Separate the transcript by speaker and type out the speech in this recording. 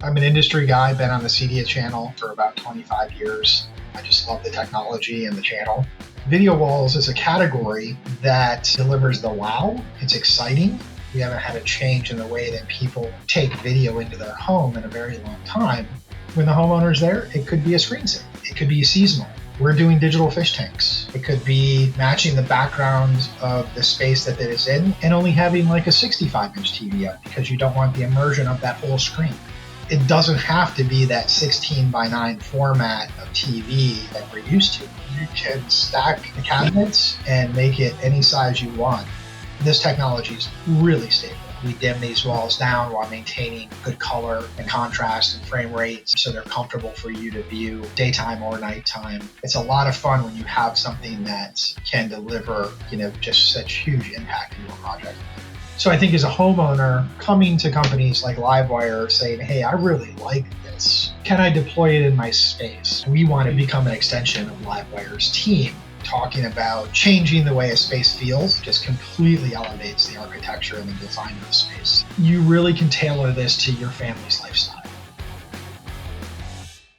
Speaker 1: I'm an industry guy, been on the CDA channel for about 25 years. I just love the technology and the channel. Video walls is a category that delivers the wow. It's exciting. We haven't had a change in the way that people take video into their home in a very long time. When the homeowner's there, it could be a screensaver. It could be seasonal. We're doing digital fish tanks. It could be matching the background of the space that it is in and only having like a 65-inch TV up because you don't want the immersion of that whole screen. It doesn't have to be that 16:9 format of TV that we're used to. You can stack the cabinets and make it any size you want. This technology is really stable. We dim these walls down while maintaining good color and contrast and frame rates so they're comfortable for you to view daytime or nighttime. It's a lot of fun when you have something that can deliver, just such huge impact in your project. So I think as a homeowner, coming to companies like Livewire saying, hey, I really like this. Can I deploy it in my space? We want to become an extension of Livewire's team. Talking about changing the way a space feels just completely elevates the architecture and the design of the space. You really can tailor this to your family's lifestyle.